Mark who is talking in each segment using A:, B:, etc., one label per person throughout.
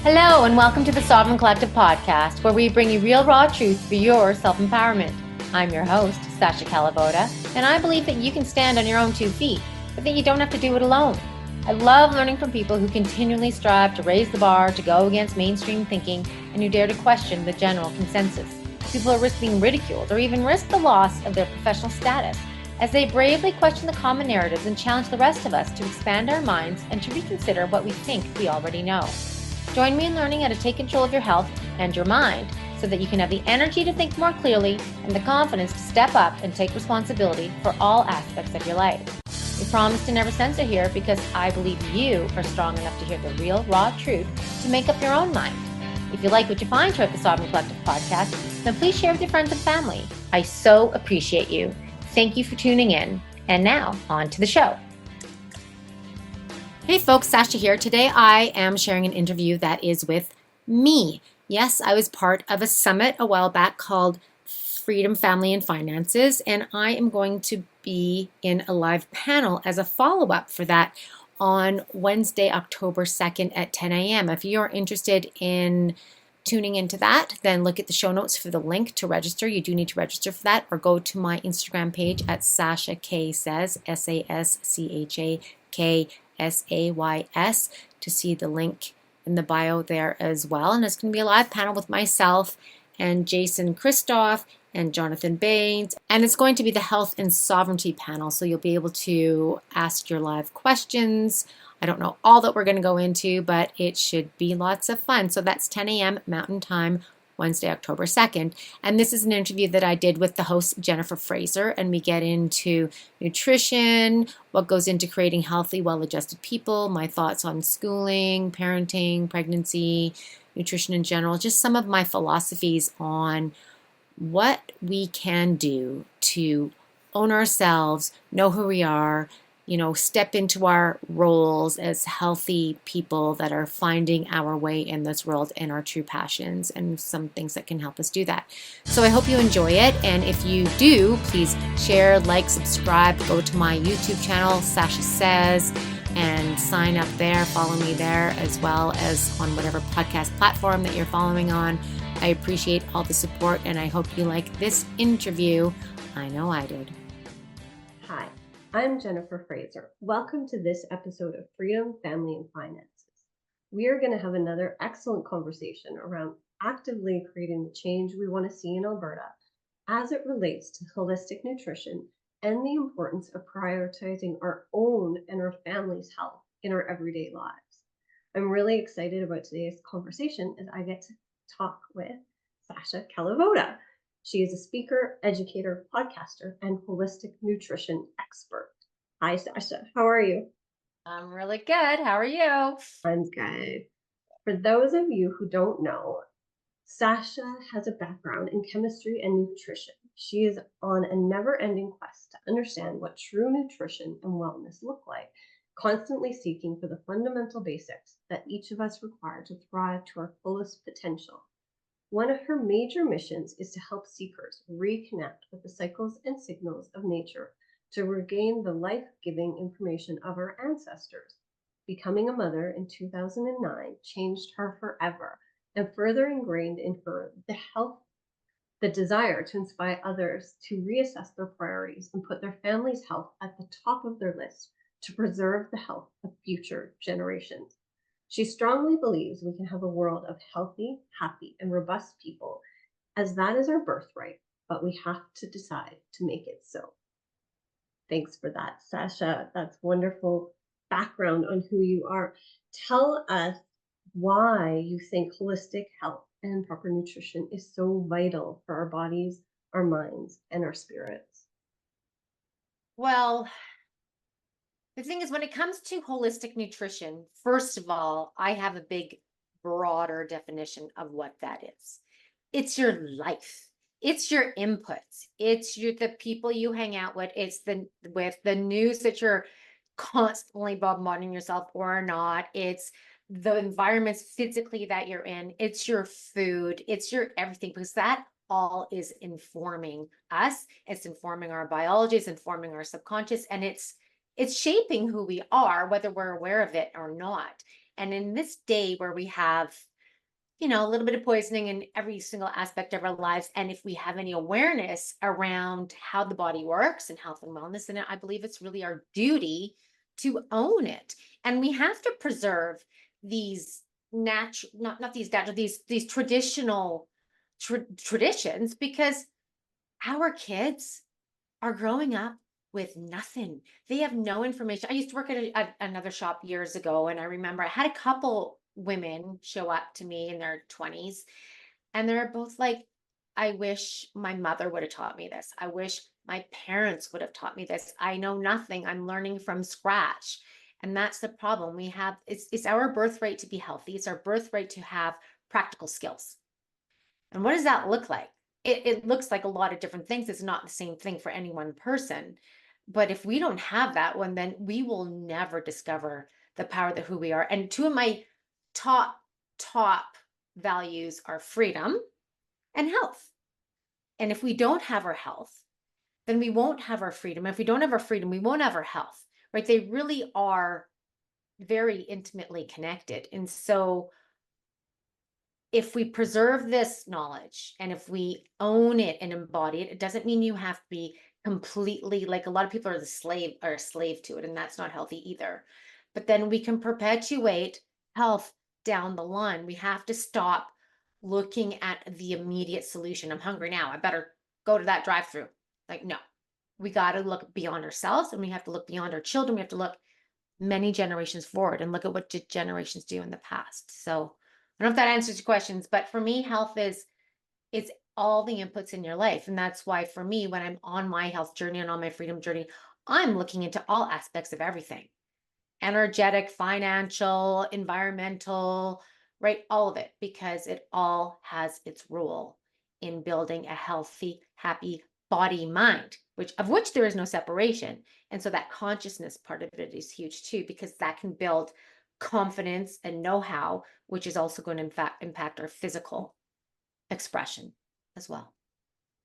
A: Hello, and welcome to the Sovereign Collective podcast, where we bring you real, raw truth for your self-empowerment. I'm your host, Sascha Kalivoda, and I believe that you can stand on your own 2 feet, but that you don't have to do it alone. I love learning from people who continually strive to raise the bar, to go against mainstream thinking, and who dare to question the general consensus. People who risk being ridiculed or even risk the loss of their professional status as they bravely question the common narratives and challenge the rest of us to expand our minds and to reconsider what we think we already know. Join me in learning how to take control of your health and your mind so that you can have the energy to think more clearly and the confidence to step up and take responsibility for all aspects of your life. We promise to never censor here because I believe you are strong enough to hear the real, raw truth to make up your own mind. If you like what you find here at the Sovereign Collective podcast, then please share with your friends and family. I so appreciate you. Thank you for tuning in. And now, on to the show. Hey folks, Sascha here. Today I am sharing an interview that is with me. Yes, I was part of a summit a while back called Freedom, Family, and Finances, and I am going to be in a live panel as a follow-up for that on Wednesday, October 2nd at 10 a.m. If you're interested in tuning into that, then look at the show notes for the link to register. You do need to register for that, or go to my Instagram page at Sascha K Says, SASCHAKSAYS, to see the link in the bio there as well. And it's going to be a live panel with myself and Jason Christoff and Jonathan Baynes. And it's going to be the health and sovereignty panel. So you'll be able to ask your live questions. I don't know all that we're going to go into, but it should be lots of fun. So that's 10 a.m. Mountain Time, Wednesday, October 2nd. And this is an interview that I did with the host, Jennifer Fraser, and we get into nutrition, what goes into creating healthy, well-adjusted people, my thoughts on schooling, parenting, pregnancy, nutrition in general, just some of my philosophies on what we can do to own ourselves, know who we are, step into our roles as healthy people that are finding our way in this world and our true passions, and some things that can help us do that. So I hope you enjoy it. And if you do, please share, like, subscribe, go to my YouTube channel, Sascha Says, and sign up there, follow me there, as well as on whatever podcast platform that you're following on. I appreciate all the support, and I hope you like this interview. I know I did.
B: Hi, I'm Jennifer Fraser. Welcome to this episode of Freedom, Family, and Finances. We are going to have another excellent conversation around actively creating the change we want to see in Alberta as it relates to holistic nutrition and the importance of prioritizing our own and our family's health in our everyday lives. I'm really excited about today's conversation as I get to talk with Sascha Kalivoda. She is a speaker, educator, podcaster, and holistic nutrition expert. Hi, Sascha. How are you?
A: I'm really good. How are you?
B: I'm good. For those of you who don't know, Sascha has a background in chemistry and nutrition. She is on a never-ending quest to understand what true nutrition and wellness look like, constantly seeking for the fundamental basics that each of us require to thrive to our fullest potential. One of her major missions is to help seekers reconnect with the cycles and signals of nature to regain the life-giving information of our ancestors. Becoming a mother in 2009 changed her forever and further ingrained in her the desire to inspire others to reassess their priorities and put their family's health at the top of their list to preserve the health of future generations. She strongly believes we can have a world of healthy, happy, and robust people, as that is our birthright, but we have to decide to make it so. Thanks for that, Sascha. That's wonderful background on who you are. Tell us why you think holistic health and proper nutrition is so vital for our bodies, our minds, and our spirits.
A: Well, the thing is, when it comes to holistic nutrition, first of all, I have a big, broader definition of what that is. It's your life. It's your inputs. It's the people you hang out with. It's with the news that you're constantly bombarding yourself or not. It's the environments physically that you're in. It's your food. It's your everything, because that all is informing us. It's informing our biology. It's informing our subconscious, and it's shaping who we are, whether we're aware of it or not. And in this day where we have a little bit of poisoning in every single aspect of our lives. And if we have any awareness around how the body works and health and wellness, then I believe it's really our duty to own it. And we have to preserve these natural, not these natural, these traditional traditions, because our kids are growing up with nothing. They have no information. I used to work at another shop years ago, and I remember I had a couple women show up to me in their 20s, and they're both like, I wish my mother would have taught me this. I wish my parents would have taught me this. I know nothing. I'm learning from scratch. And that's the problem. It's our birthright to be healthy. It's our birthright to have practical skills. And what does that look like? It looks like a lot of different things. It's not the same thing for any one person. But if we don't have that one, then we will never discover the power of who we are. And two of my top values are freedom and health. And if we don't have our health, then we won't have our freedom. If we don't have our freedom, we won't have our health, right? They really are very intimately connected. And so if we preserve this knowledge and if we own it and embody it, it doesn't mean you have to be completely, like, a lot of people are a slave to it, and that's not healthy either. But then we can perpetuate health down the line. We have to stop looking at the immediate solution. I'm hungry now. I better go to that drive-through. Like, no, we got to look beyond ourselves, and we have to look beyond our children. We have to look many generations forward and look at what did generations do in the past. So I don't know if that answers your questions, but for me, health is it's all the inputs in your life. And that's why for me, when I'm on my health journey and on my freedom journey, I'm looking into all aspects of everything: energetic, financial, environmental, right? All of it, because it all has its role in building a healthy, happy body mind, which there is no separation. And so that consciousness part of it is huge too, because that can build confidence and know-how, which is also going to in fact impact our physical expression as well.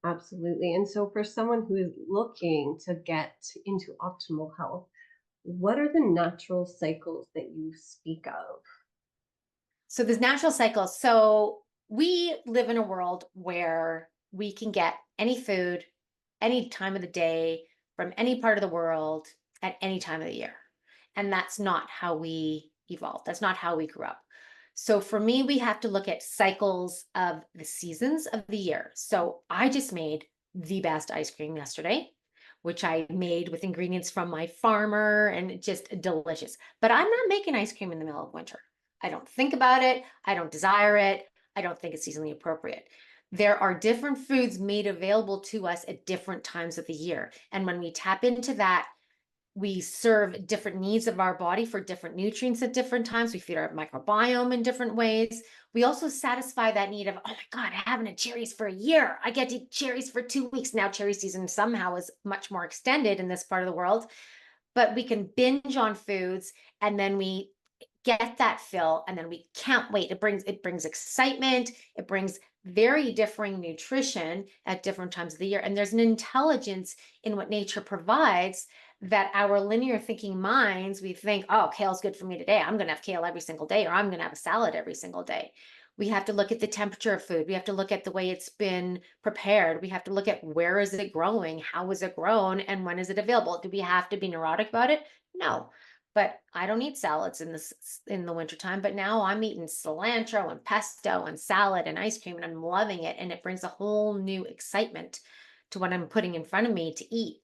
B: Absolutely. And so, for someone who is looking to get into optimal health, what are the natural cycles that you speak of?
A: So there's natural cycles. So we live in a world where we can get any food, any time of the day, from any part of the world at any time of the year. And that's not how we evolved. That's not how we grew up. So for me, we have to look at cycles of the seasons of the year. So I just made the best ice cream yesterday, which I made with ingredients from my farmer, and just delicious. But I'm not making ice cream in the middle of winter. I don't think about it. I don't desire it. I don't think it's seasonally appropriate. There are different foods made available to us at different times of the year. And when we tap into that, we serve different needs of our body for different nutrients at different times. We feed our microbiome in different ways. We also satisfy that need of, oh my God, I haven't had cherries for a year. I get to eat cherries for 2 weeks. Now cherry season somehow is much more extended in this part of the world, but we can binge on foods, and then we get that fill, and then we can't wait. It brings excitement. It brings very differing nutrition at different times of the year. And there's an intelligence in what nature provides that our linear thinking minds, we think, oh, kale's good for me today. I'm going to have kale every single day, or I'm going to have a salad every single day. We have to look at the temperature of food. We have to look at the way it's been prepared. We have to look at where is it growing, how is it grown, and when is it available. Do we have to be neurotic about it? No. But I don't eat salads in the wintertime, but now I'm eating cilantro and pesto and salad and ice cream, and I'm loving it. And it brings a whole new excitement to what I'm putting in front of me to eat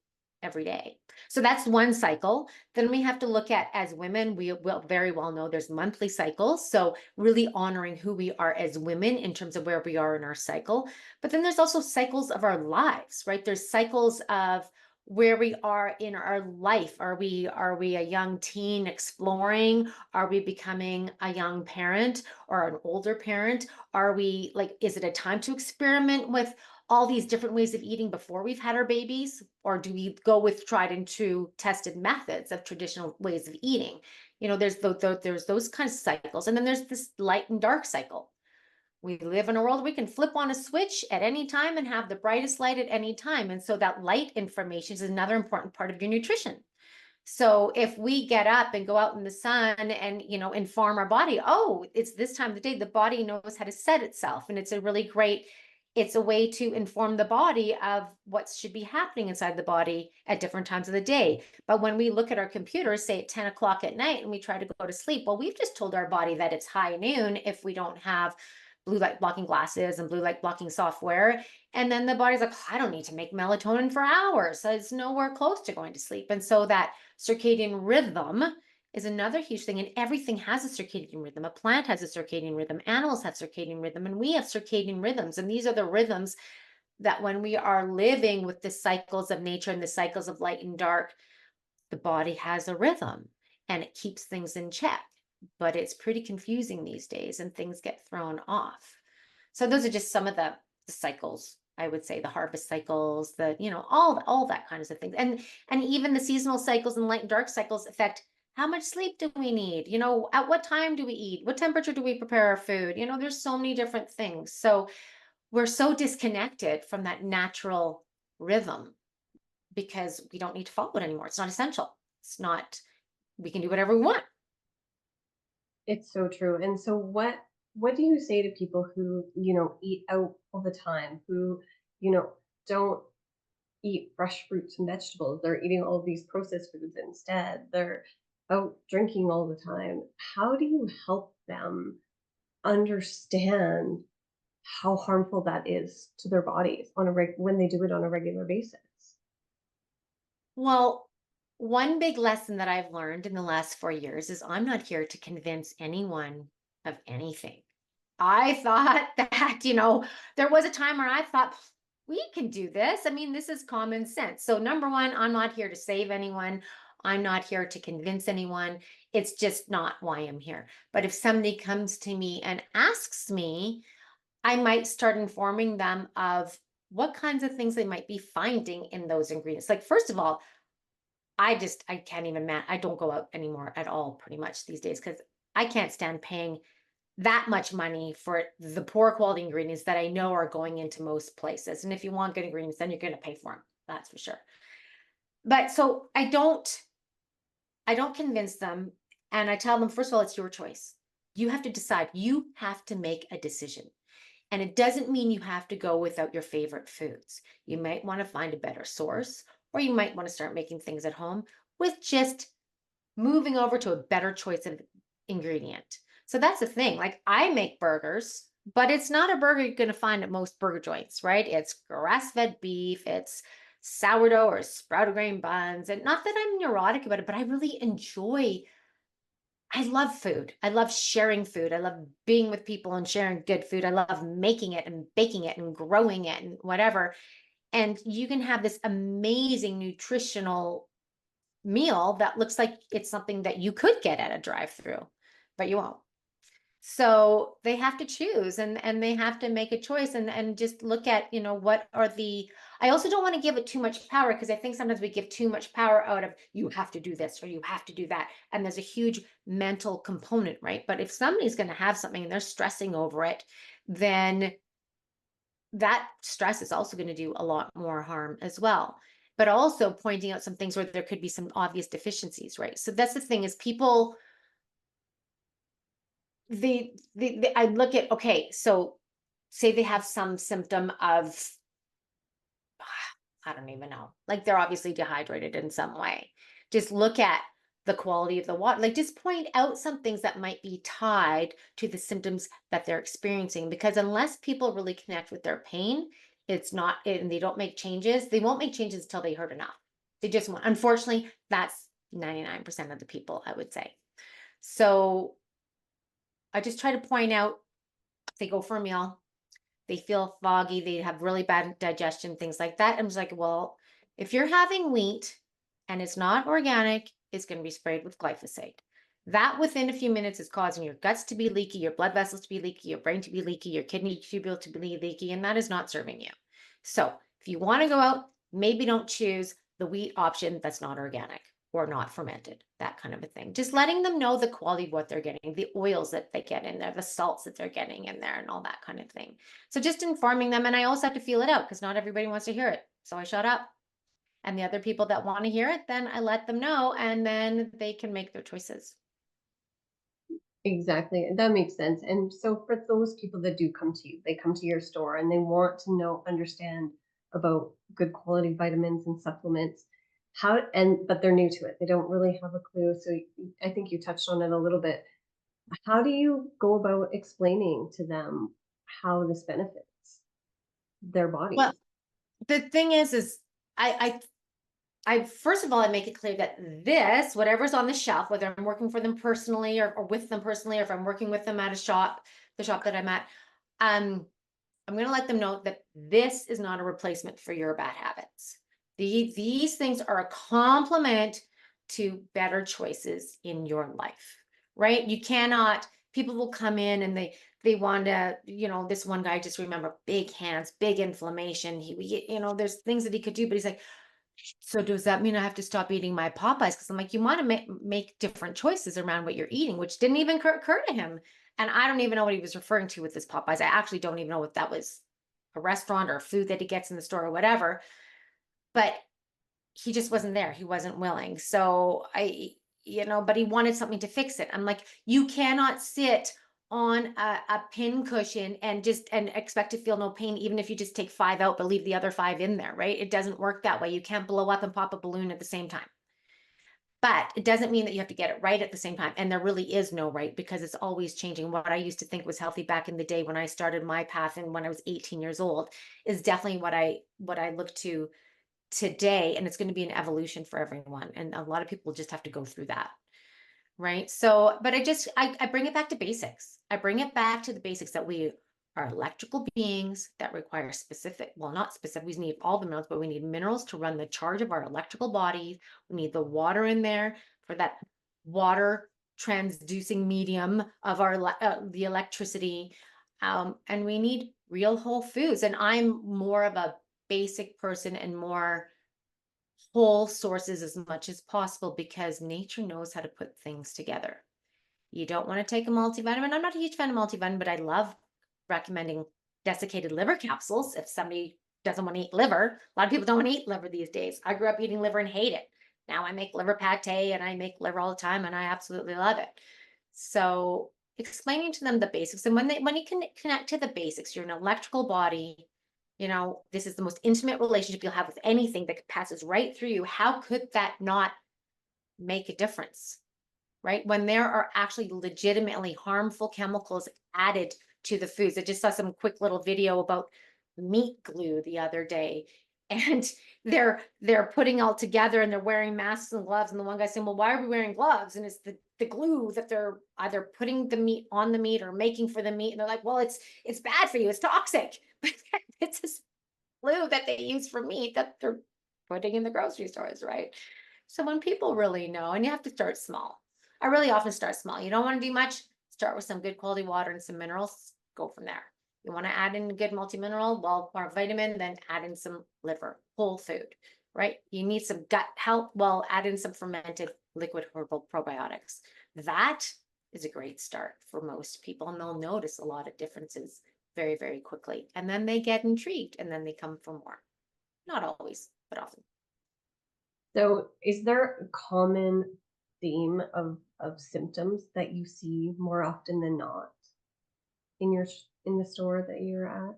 A: every day. So that's one cycle. Then we have to look at, as women, we will very well know there's monthly cycles. So really honoring who we are as women in terms of where we are in our cycle. But then there's also cycles of our lives, right? There's cycles of where we are in our life. Are we a young teen exploring? Are we becoming a young parent or an older parent? Are we, like, is it a time to experiment with all these different ways of eating before we've had our babies? Or do we go with tried and true tested methods of traditional ways of eating? There's those kinds of cycles. And then there's this light and dark cycle. We live in a world we can flip on a switch at any time and have the brightest light at any time. And so that light information is another important part of your nutrition. So if we get up and go out in the sun and, inform our body, oh, it's this time of the day, the body knows how to set itself. And it's a way to inform the body of what should be happening inside the body at different times of the day. But when we look at our computers, say at 10 o'clock at night, and we try to go to sleep, well, we've just told our body that it's high noon if we don't have blue light blocking glasses and blue light blocking software. And then the body's like, oh, I don't need to make melatonin for hours. So it's nowhere close to going to sleep. And so that circadian rhythm is another huge thing. And everything has a circadian rhythm. A plant has a circadian rhythm. Animals have circadian rhythm. And we have circadian rhythms. And these are the rhythms that when we are living with the cycles of nature and the cycles of light and dark, the body has a rhythm and it keeps things in check. But it's pretty confusing these days and things get thrown off. So those are just some of the cycles, I would say, the harvest cycles, all that kinds of things. And even the seasonal cycles and light and dark cycles affect how much sleep do we need? At what time do we eat? What temperature do we prepare our food? There's so many different things. So we're so disconnected from that natural rhythm because we don't need to follow it anymore. It's not essential. It's not, we can do whatever we want.
B: It's so true. And so what do you say to people who, eat out all the time, who, don't eat fresh fruits and vegetables? They're eating all these processed foods instead. They're out drinking all the time. How do you help them understand how harmful that is to their bodies when they do it on a regular basis?
A: Well, one big lesson that I've learned in the last 4 years is I'm not here to convince anyone of anything. I thought that, there was a time where I thought, we can do this. I mean, this is common sense. So, number one, I'm not here to save anyone. I'm not here to convince anyone. It's just not why I'm here. But if somebody comes to me and asks me, I might start informing them of what kinds of things they might be finding in those ingredients. Like, first of all, I can't even, I don't go out anymore at all pretty much these days because I can't stand paying that much money for the poor quality ingredients that I know are going into most places. And if you want good ingredients, then you're going to pay for them. That's for sure. But so I don't convince them. And I tell them, first of all, it's your choice. You have to decide. You have to make a decision. And it doesn't mean you have to go without your favorite foods. You might want to find a better source, or you might want to start making things at home with just moving over to a better choice of ingredient. So that's the thing. Like I make burgers, but it's not a burger you're going to find at most burger joints, right? It's grass-fed beef, it's sourdough or sprouted grain buns. And not that I'm neurotic about it, but I really enjoy, I love food. I love sharing food. I love being with people and sharing good food. I love making it and baking it and growing it and whatever. And you can have this amazing nutritional meal that looks like it's something that you could get at a drive-through, but you won't. So they have to choose and they have to make a choice and just look at, what are I also don't want to give it too much power because I think sometimes we give too much power out of you have to do this or you have to do that. And there's a huge mental component, right? But if somebody's going to have something and they're stressing over it, then that stress is also going to do a lot more harm as well. But also pointing out some things where there could be some obvious deficiencies, right? So that's the thing is people, I look at, okay, so say they have some symptom of, I don't even know, like they're obviously dehydrated in some way. Just look at the quality of the water. Like just point out some things that might be tied to the symptoms that they're experiencing. Because unless people really connect with their pain, it's not, and they don't make changes, they won't make changes until they hurt enough. They just won't. Unfortunately, that's 99% of the people, I would say. So I just try to point out, they go for a meal, they feel foggy, they have really bad digestion, things like that. I'm just like, well, if you're having wheat and it's not organic, it's going to be sprayed with glyphosate. That within a few minutes is causing your guts to be leaky, your blood vessels to be leaky, your brain to be leaky, your kidney tubule to be leaky, and that is not serving you. So if you want to go out, maybe don't choose the wheat option that's not organic or not fermented, that kind of a thing. Just letting them know the quality of what they're getting, the oils that they get in there, the salts that they're getting in there, and all that kind of thing. So just informing them. And I also have to feel it out because not everybody wants to hear it. So I shut up. And the other people that want to hear it, then I let them know, and then they can make their choices.
B: Exactly. That makes sense. And so for those people that do come to you, they come to your store and they want to understand about good quality vitamins and supplements. But they're new to it. They don't really have a clue. So I think you touched on it a little bit. How do you go about explaining to them how this benefits their
A: Well,
B: bodies?
A: the thing is I first of all, I make it clear that this, whatever's on the shelf, whether I'm working for them personally or with them personally, or if I'm working with them at a shop, the shop that I'm at, um, I'm going to let them know that this is not a replacement for your bad habits. These things are a complement to better choices in your life, right? You cannot, people will come in and they want to, this one guy, just remember, big hands, big inflammation. There's things that he could do, but he's like, so does that mean I have to stop eating my Popeyes? Because I'm like, you want to make different choices around what you're eating, which didn't even occur to him. And I don't even know what he was referring to with this Popeyes. I actually don't even know if that was a restaurant or food that he gets in the store or whatever. But he just wasn't there. He wasn't willing. So but he wanted something to fix it. I'm like, you cannot sit on a pin cushion and expect to feel no pain, even if you just take 5 out, but leave the other 5 in there, right? It doesn't work that way. You can't blow up and pop a balloon at the same time. But it doesn't mean that you have to get it right at the same time. And there really is no right, because it's always changing. What I used to think was healthy back in the day when I started my path and when I was 18 years old is definitely what I look to today. And it's going to be an evolution for everyone. And a lot of people just have to go through that. Right. So, but I bring it back to basics. I bring it back to the basics that we are electrical beings that require specific, well, not specific, we need all the minerals, but we need minerals to run the charge of our electrical bodies. We need the water in there for that water transducing medium of the electricity. And we need real whole foods. And I'm more of a basic person and more whole sources as much as possible, because nature knows how to put things together. You don't want to take a multivitamin. I'm not a huge fan of multivitamin, but I love recommending desiccated liver capsules if somebody doesn't want to eat liver. A lot of people don't want to eat liver these days. I grew up eating liver and hate it. Now I make liver pate and I make liver all the time and I absolutely love it. So explaining to them the basics, and when you can connect to the basics, you're an electrical body. This is the most intimate relationship you'll have with anything that passes right through you. How could that not make a difference? Right? When there are actually legitimately harmful chemicals added to the foods. I just saw some quick little video about meat glue the other day. And they're putting all together and they're wearing masks and gloves. And the one guy saying, well, why are we wearing gloves? And it's the glue that they're either putting the meat on the meat or making for the meat. And they're like, well, it's bad for you. It's toxic. But it's a glue that they use for meat that they're putting in the grocery stores, right? So when people really know, and you have to start small. I really often start small. You don't want to do much, start with some good quality water and some minerals, go from there. You want to add in a good multi-mineral, well, or vitamin, then add in some liver, whole food, right? You need some gut health, well, add in some fermented liquid herbal probiotics. That is a great start for most people, and they'll notice a lot of differences very, very quickly. And then they get intrigued and then they come for more. Not always, but often.
B: So, is there a common theme of symptoms that you see more often than not in the store that you're at?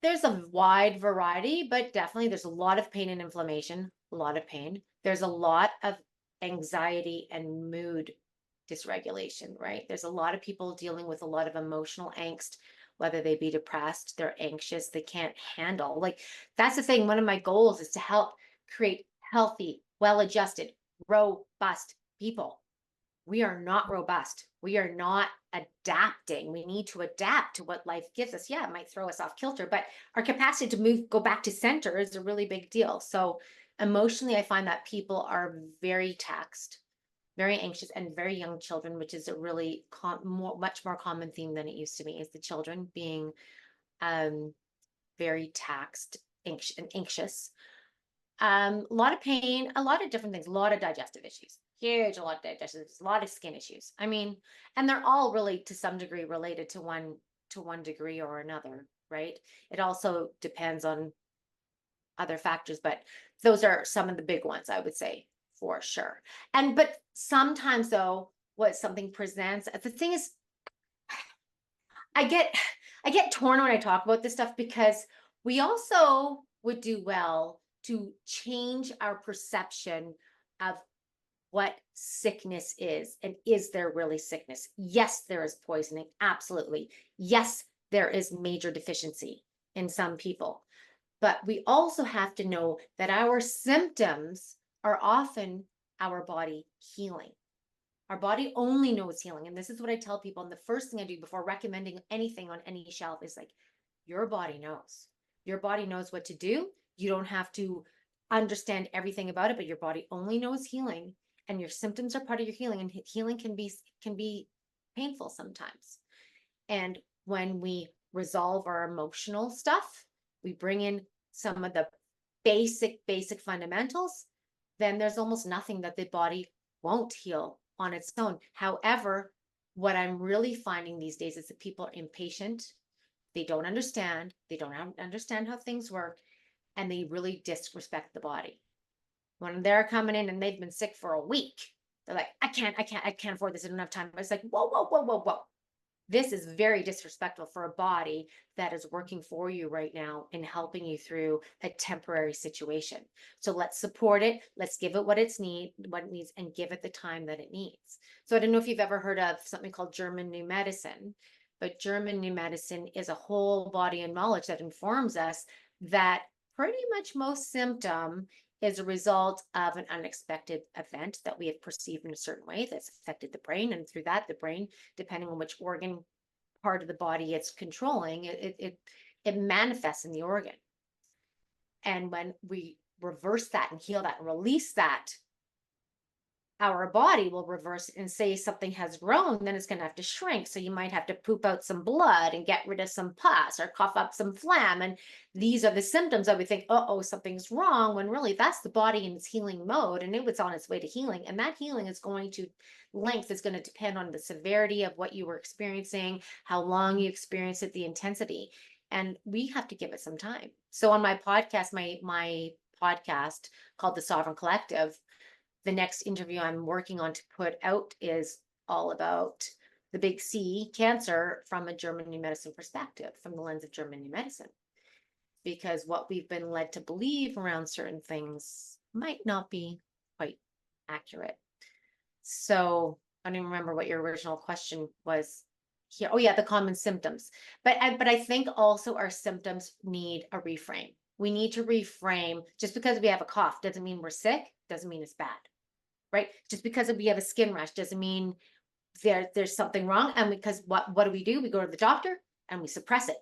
A: There's a wide variety, but definitely there's a lot of pain and inflammation, a lot of pain. There's a lot of anxiety and mood dysregulation, right? There's a lot of people dealing with a lot of emotional angst, whether they be depressed, they're anxious, they can't handle. Like, that's the thing. One of my goals is to help create healthy, well-adjusted, robust people. We are not robust. We are not adapting. We need to adapt to what life gives us. Yeah, it might throw us off kilter, but our capacity to go back to center is a really big deal. So emotionally, I find that people are very taxed, very anxious, and very young children, which is a really much more common theme than it used to be, is the children being um, very taxed and anxious. A lot of pain, a lot of different things, a lot of digestive issues, a lot of digestive issues, a lot of skin issues. I mean, and they're all really to some degree related to one degree or another, right? It also depends on other factors, but those are some of the big ones, I would say, for sure. But sometimes though, what something presents, the thing is, I get I get torn when I talk about this stuff because we also would do well to change our perception of what sickness is, and is there really sickness? Yes, there is poisoning, absolutely. Yes, there is major deficiency in some people. But we also have to know that our symptoms are often our body healing. Our body only knows healing. And this is what I tell people. And the first thing I do before recommending anything on any shelf is like, your body knows. Your body knows what to do. You don't have to understand everything about it, but your body only knows healing. And your symptoms are part of your healing. And healing can be painful sometimes. And when we resolve our emotional stuff, we bring in some of the basic fundamentals, then there's almost nothing that the body won't heal on its own. However, what I'm really finding these days is that people are impatient. They don't understand. They don't understand how things work, and they really disrespect the body. When they're coming in and they've been sick for a week, they're like, I can't afford this. I don't have time. It's like, whoa, whoa, whoa, whoa, whoa. This is very disrespectful for a body that is working for you right now and helping you through a temporary situation. So let's support it. Let's give it what it needs, and give it the time that it needs. So I don't know if you've ever heard of something called German New Medicine, but German New Medicine is a whole body of knowledge that informs us that pretty much most symptom is a result of an unexpected event that we have perceived in a certain way that's affected the brain. And through that, the brain, depending on which organ part of the body it's controlling, it manifests in the organ. And when we reverse that and heal that and release that, our body will reverse it and say something has grown, then it's going to have to shrink. So you might have to poop out some blood and get rid of some pus or cough up some phlegm. And these are the symptoms that we think, oh, something's wrong, when really that's the body in its healing mode, and it was on its way to healing. And that healing is going to length is going to depend on the severity of what you were experiencing, how long you experienced it, the intensity. And we have to give it some time. So on my podcast, my podcast called The Sovereign Collective, the next interview I'm working on to put out is all about the big C, cancer, from a German New Medicine perspective, from the lens of German New Medicine. Because what we've been led to believe around certain things might not be quite accurate. So I don't even remember what your original question was here. Oh yeah, the common symptoms. But I think also our symptoms need a reframe. We need to reframe. Just because we have a cough doesn't mean we're sick, doesn't mean it's bad. Right? Just because we have a skin rash doesn't mean there's something wrong. And because what do? We go to the doctor and we suppress it.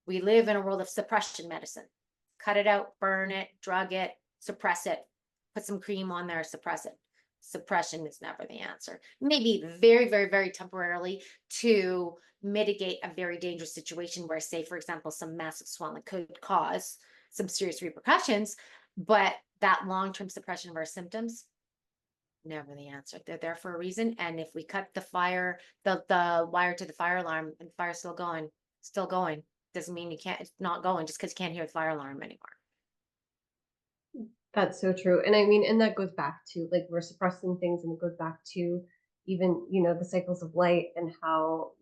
A: We live in a world of suppression medicine. Cut it out, burn it, drug it, suppress it, put some cream on there, suppress it. Suppression is never the answer. Maybe very, very, very temporarily to mitigate a very dangerous situation where, say, for example, some massive swelling could cause some serious repercussions, but that long-term suppression of our symptoms, never the answer. They're there for a reason. And if we cut the wire to the fire alarm, and the fire's still going, doesn't mean it's not going just because you can't hear the fire alarm anymore.
B: That's so true. And I mean, and that goes back to, like, we're suppressing things, and it goes back to even, the cycles of light, and how,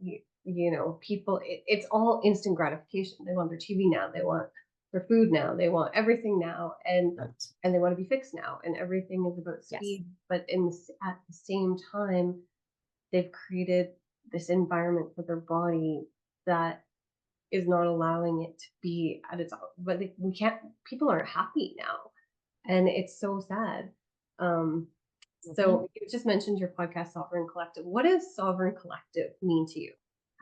B: people, it's all instant gratification. They want their TV now, they want their food now, they want everything now, and they want to be fixed now, and everything is about speed. Yes. But at the same time, they've created this environment for their body that is not allowing it to be at its, but we can't, people aren't happy now. And it's so sad. So you just mentioned your podcast, Sovereign Collective. What does Sovereign Collective mean to you?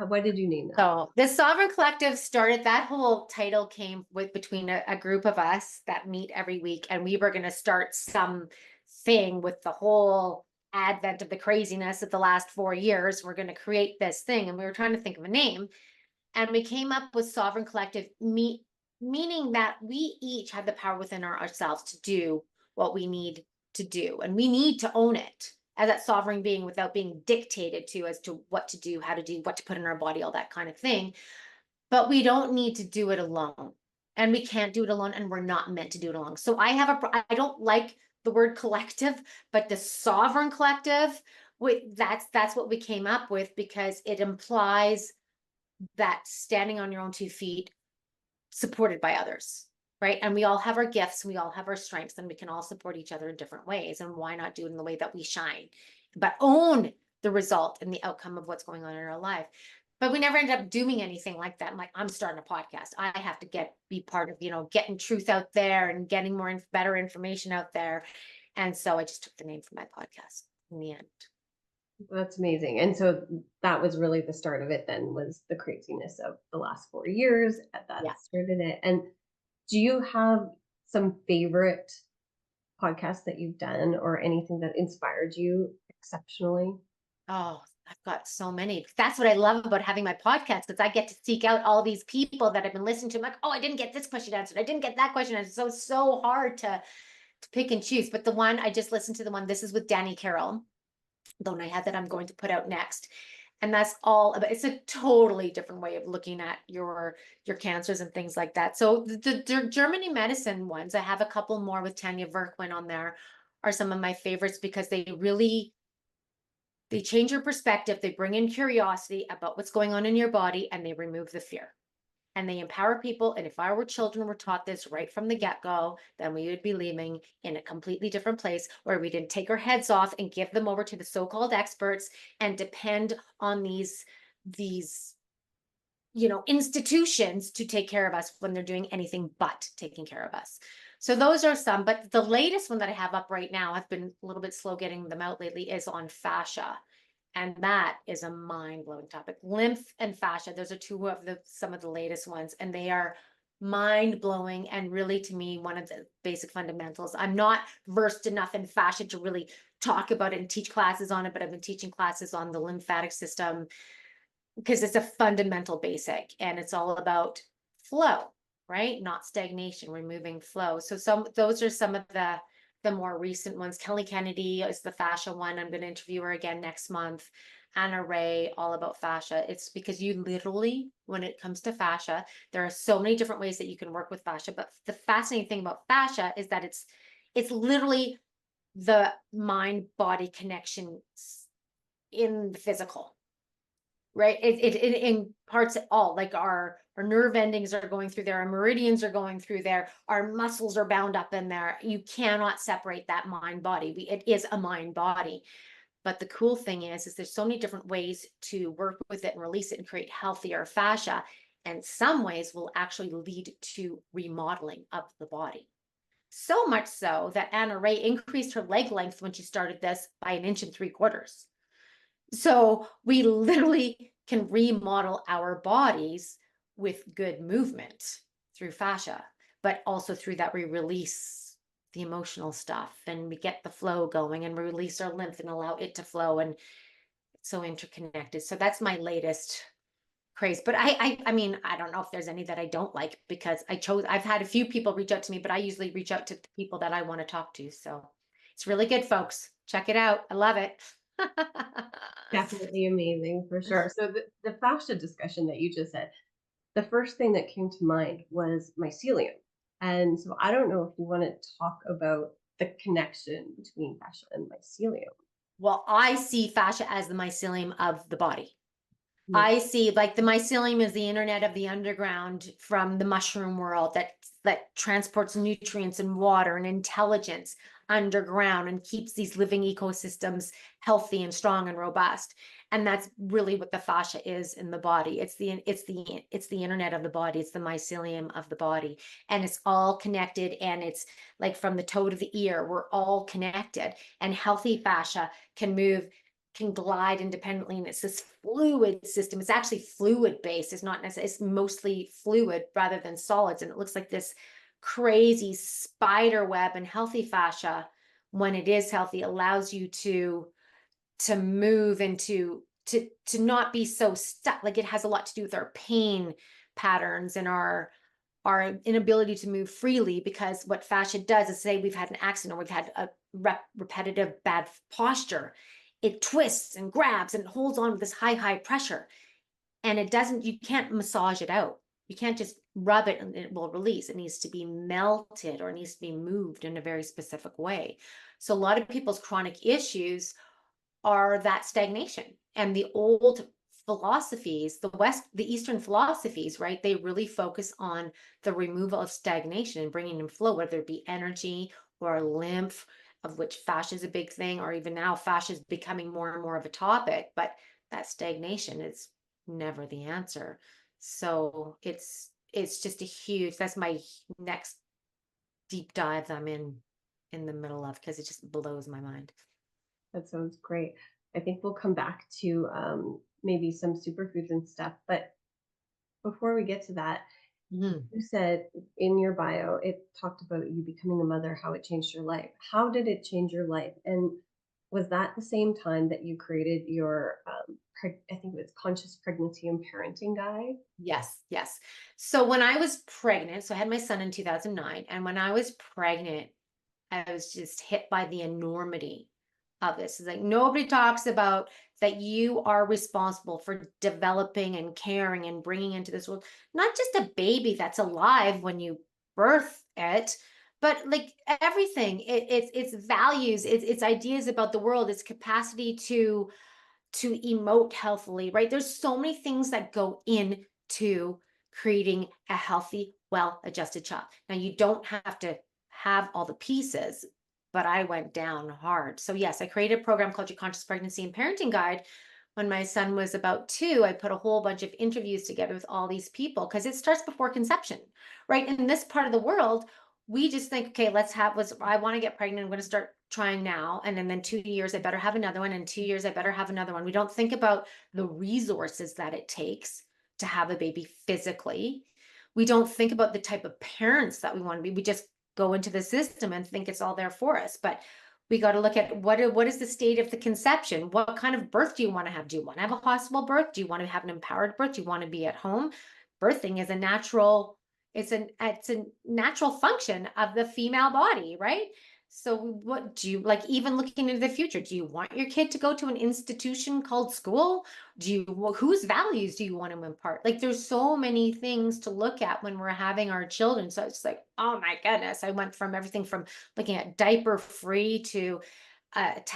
B: Why did you name that?
A: So the Sovereign Collective started, that whole title came between a group of us that meet every week, and we were going to start something with the whole advent of the craziness of the last 4 years. We're going to create this thing, and we were trying to think of a name, and we came up with Sovereign Collective, meaning that we each have the power within ourselves to do what we need to do, and we need to own it as that sovereign being without being dictated to as to what to do, how to do, what to put in our body, all that kind of thing. But we don't need to do it alone. and we can't do it alone, and we're not meant to do it alone. So I don't like the word collective, but the sovereign collective, that's what we came up with, because it implies that standing on your own 2 feet, supported by others, right? And we all have our gifts, we all have our strengths, and we can all support each other in different ways. And why not do it in the way that we shine, but own the result and the outcome of what's going on in our life? But we never ended up doing anything like that. I'm like, I'm starting a podcast. I have to be part of, getting truth out there and getting better information out there. And so I just took the name for my podcast in the end.
B: That's amazing. And so that was really the start of it then, was the craziness of the last 4 years that
A: Yeah.
B: started it. And do you have some favorite podcasts that you've done or anything that inspired you exceptionally?
A: Oh, I've got so many. That's what I love about having my podcast, because I get to seek out all these people that I've been listening to. I'm like, oh, I didn't get this question answered. I didn't get that question answered. So it's so hard to pick and choose. But the one I just listened to, the one, this is with Danny Carroll, the one I had that I'm going to put out next. And that's all about, it's a totally different way of looking at your cancers and things like that. So the Germany medicine ones, I have a couple more with Tanya Verkwin on there, are some of my favorites, because they change your perspective, they bring in curiosity about what's going on in your body, and they remove the fear. And they empower people. And if our children were taught this right from the get-go, then we would be living in a completely different place, where we didn't take our heads off and give them over to the so-called experts and depend on these institutions to take care of us, when they're doing anything but taking care of us. So those are some, but the latest one that I have up right now, I've been a little bit slow getting them out lately, is on fascia. And that is a mind-blowing topic. Lymph and fascia, those are some of the latest ones, and they are mind-blowing, and really, to me, one of the basic fundamentals. I'm not versed enough in fascia to really talk about it and teach classes on it, but I've been teaching classes on the lymphatic system, because it's a fundamental basic, and it's all about flow, right? Not stagnation, removing flow. So those are some of the more recent ones. Kelly Kennedy is the fascia one. I'm going to interview her again next month. Anna Ray, all about fascia. It's because you literally, when it comes to fascia, there are so many different ways that you can work with fascia. But the fascinating thing about fascia is that it's literally the mind-body connection in the physical. Right. It imparts it all, like our nerve endings are going through there, our meridians are going through there, our muscles are bound up in there. You cannot separate that mind body. It is a mind body. But the cool thing is there's so many different ways to work with it and release it and create healthier fascia. And some ways will actually lead to remodeling of the body. So much so that Anna Ray increased her leg length when she started this by 1.75 inches. So we literally can remodel our bodies with good movement through fascia, but also through that we release the emotional stuff, and we get the flow going, and we release our lymph and allow it to flow, and it's so interconnected. So that's my latest craze. But I mean, I don't know if there's any that I don't like, because I've had a few people reach out to me, but I usually reach out to the people that I want to talk to. So it's really good, folks. Check it out. I love it.
B: Definitely amazing, for sure. So the fascia discussion that you just said, the first thing that came to mind was mycelium. And so I don't know if you want to talk about the connection between fascia and mycelium.
A: Well, I see fascia as the mycelium of the body.
B: Yeah.
A: I see, like, the mycelium is the internet of the underground from the mushroom world that transports nutrients and water and intelligence underground and keeps these living ecosystems healthy and strong and robust. And that's really what the fascia is in the body. It's the internet of the body. It's the mycelium of the body, and it's all connected. And it's like from the toe to the ear, we're all connected. And healthy fascia can glide independently, and it's this fluid system. It's actually fluid based. It's not necessarily, it's mostly fluid rather than solids, and it looks like this crazy spider web. And healthy fascia, when it is healthy, allows you to move and to not be so stuck. Like, it has a lot to do with our pain patterns and our inability to move freely, because what fascia does is, say we've had an accident or we've had a repetitive bad posture, it twists and grabs and holds on with this high pressure, and you can't massage it out. You can't just rub it and it will release. It needs to be melted or it needs to be moved in a very specific way. So a lot of people's chronic issues are that stagnation. And the old philosophies, the Eastern philosophies, right? They really focus on the removal of stagnation and bringing in flow, whether it be energy or lymph, of which fascia is a big thing, or even now fascia is becoming more and more of a topic. But that stagnation is never the answer. So it's just a huge. That's my next deep dive that I'm in the middle of because it just blows my mind.
B: That sounds great. I think we'll come back to maybe some superfoods and stuff. But before we get to that,
A: Mhm.
B: you said in your bio, it talked about you becoming a mother, how it changed your life. How did it change your life? And was that the same time that you created your, I think it was conscious pregnancy and parenting guide?
A: Yes, yes. So when I was pregnant, so I had my son in 2009, and when I was pregnant, I was just hit by the enormity of this. It's like nobody talks about that you are responsible for developing and caring and bringing into this world, not just a baby that's alive when you birth it, but like everything. It's values, it's ideas about the world, its capacity to emote healthily, right? There's so many things that go into creating a healthy, well-adjusted child. Now, you don't have to have all the pieces, but I went down hard. So, yes, I created a program called your Conscious Pregnancy and Parenting Guide. When my son was about 2, I put a whole bunch of interviews together with all these people because it starts before conception, right? In this part of the world, we just think, okay, I want to get pregnant. I'm going to start trying now. And then 2 years, I better have another one. And 2 years, I better have another one. We don't think about the resources that it takes to have a baby physically. We don't think about the type of parents that we want to be. We just go into the system and think it's all there for us. But we got to look at what is the state of the conception? What kind of birth do you want to have? Do you want to have a hospital birth? Do you want to have an empowered birth? Do you want to be at home? Birthing is a natural, it's a natural function of the female body, right? So what do you like, even looking into the future? Do you want your kid to go to an institution called school? Whose values do you want to impart? Like there's so many things to look at when we're having our children. So it's like, oh my goodness, I went from everything from looking at diaper free to like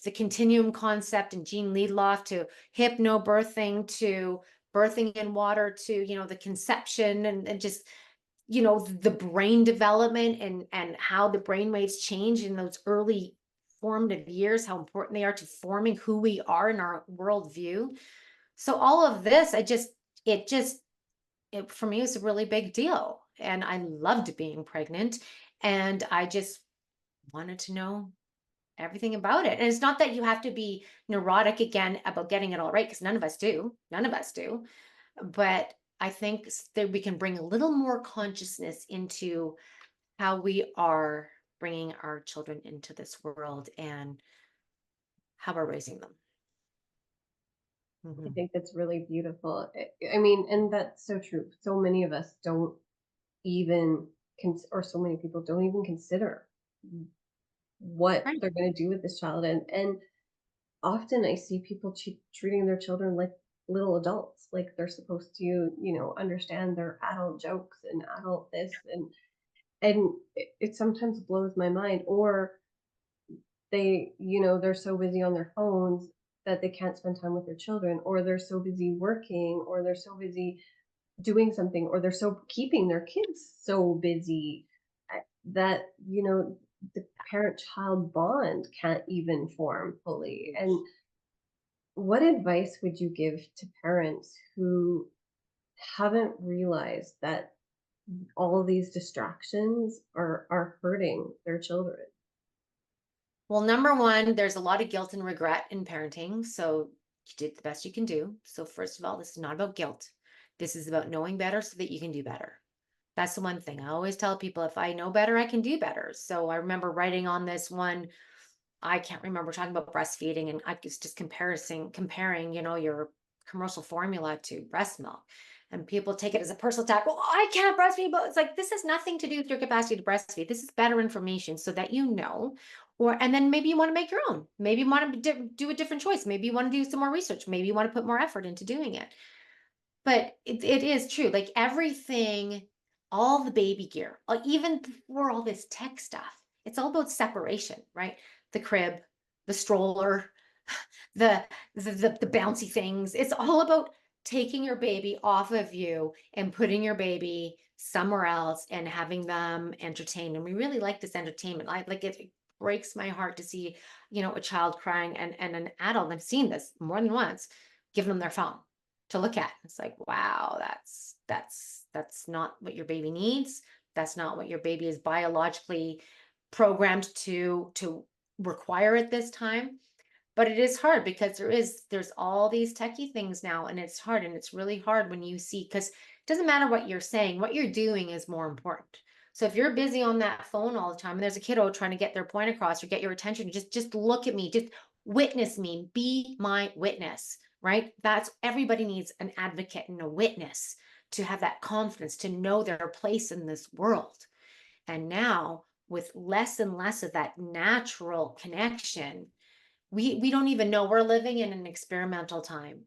A: the continuum concept and Jean Liedloff to hypnobirthing to birthing in water to, the conception and just, the brain development and how the brain waves change in those early formative years, how important they are to forming who we are in our worldview. So all of this, it just, it for me was a really big deal. And I loved being pregnant. And I just wanted to know everything about it. And it's not that you have to be neurotic again about getting it all right, because none of us do. None of us do. But I think that we can bring a little more consciousness into how we are bringing our children into this world and how we're raising them.
B: I
A: Mhm.
B: think that's really beautiful. I mean, and that's so true. So many of us don't even, or so many people don't even consider what
A: Right.
B: they're going to do with this child. And often I see people treating their children like little adults, like they're supposed to, understand their adult jokes and adult this, and it sometimes blows my mind. Or they're so busy on their phones that they can't spend time with their children, or they're so busy working, or they're so busy doing something, or they're so keeping their kids so busy that the parent child bond can't even form fully. And what advice would you give to parents who haven't realized that all of these distractions are hurting their children?
A: Well, number one, there's a lot of guilt and regret in parenting. So you did the best you can do. So, first of all, this is not about guilt. This is about knowing better so that you can do better. That's the one thing I always tell people, if I know better, I can do better. So, I remember writing on this one, I can't remember talking about breastfeeding, and I was just comparing, your commercial formula to breast milk. And people take it as a personal attack. Well, I can't breastfeed, but it's like this has nothing to do with your capacity to breastfeed. This is better information so that you know. And then maybe you want to make your own. Maybe you want to do a different choice. Maybe you want to do some more research. Maybe you want to put more effort into doing it. But it is true. Like everything all the baby gear, even before all this tech stuff. It's all about separation, right? The crib, the stroller, the bouncy things. It's all about taking your baby off of you and putting your baby somewhere else and having them entertained. And we really like this entertainment. I like it. It breaks my heart to see, a child crying and an adult. I've seen this more than once, giving them their phone to look at. It's like, wow, that's not what your baby needs. That's not what your baby is biologically programmed to require at this time. But it is hard because there's all these techie things now, and it's hard, and it's really hard when you see, because it doesn't matter what you're saying, what you're doing is more important. So if you're busy on that phone all the time and there's a kiddo trying to get their point across or get your attention, just look at me, just witness me, be my witness, right? That's everybody needs an advocate and a witness to have that confidence, to know their place in this world. And now with less and less of that natural connection, we don't even know, we're living in an experimental time,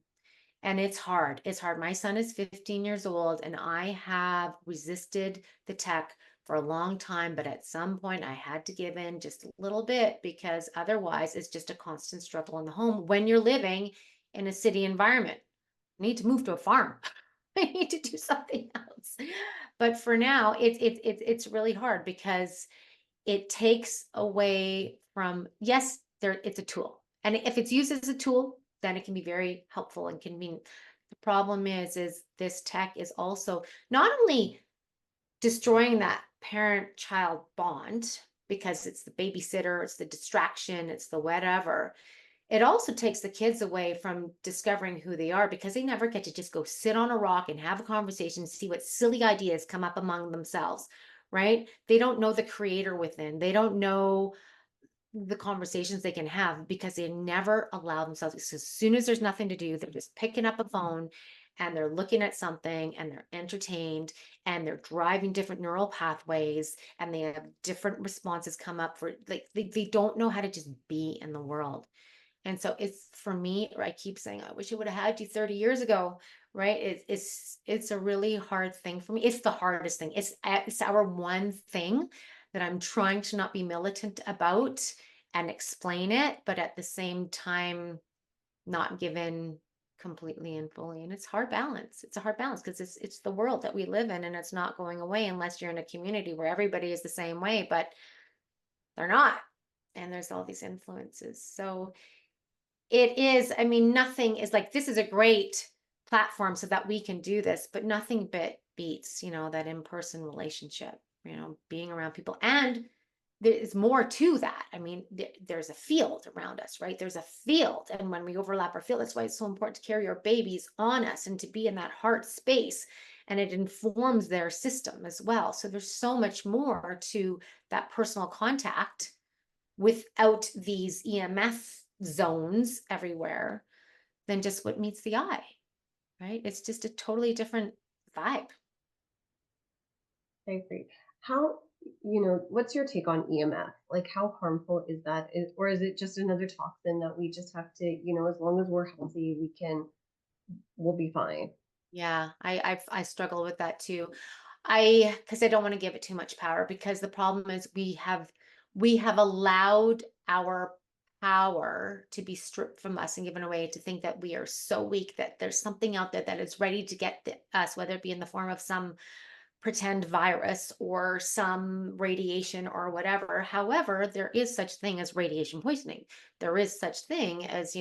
A: and it's hard. My son is 15 years old, and I have resisted the tech for a long time, but at some point I had to give in just a little bit, because otherwise it's just a constant struggle in the home when you're living in a city environment. I need to move to a farm. I need to do something else. But for now, it's really hard because it takes away from, yes, there, it's a tool. And if it's used as a tool, then it can be very helpful and convenient. The problem is this tech is also not only destroying that parent-child bond, because it's the babysitter, it's the distraction, it's the whatever. It also takes the kids away from discovering who they are, because they never get to just go sit on a rock and have a conversation, see what silly ideas come up among themselves, right? They don't know the creator within. They don't know the conversations they can have because they never allow themselves. As soon as there's nothing to do, they're just picking up a phone and they're looking at something and they're entertained and they're driving different neural pathways and they have different responses come up for, like, they don't know how to just be in the world. And so it's, for me, I keep saying, I wish I would have had you 30 years ago, right? It's a really hard thing for me. It's the hardest thing. It's our one thing that I'm trying to not be militant about and explain it, but at the same time, not give in completely and fully. And it's hard balance. It's a hard balance because it's the world that we live in, and it's not going away unless you're in a community where everybody is the same way, but they're not. And there's all these influences. So it is, I mean, nothing is like, this is a great platform so that we can do this, but nothing but beats, that in-person relationship, being around people. And there's more to that. I mean, there's a field around us, right? There's a field. And when we overlap our field, that's why it's so important to carry our babies on us and to be in that heart space. And it informs their system as well. So there's so much more to that personal contact without these EMF zones everywhere than just what meets the eye, right? It's just a totally different vibe.
B: I agree. How, what's your take on EMF? Like, how harmful is that? Or is it just another toxin that we just have to, as long as we're healthy, we'll be fine?
A: Yeah, I struggle with that too. Because I don't want to give it too much power, because the problem is we have allowed our power to be stripped from us and given away, to think that we are so weak that there's something out there that is ready to get us, whether it be in the form of some pretend virus or some radiation or whatever. However, there is such thing as radiation poisoning. There is such thing as,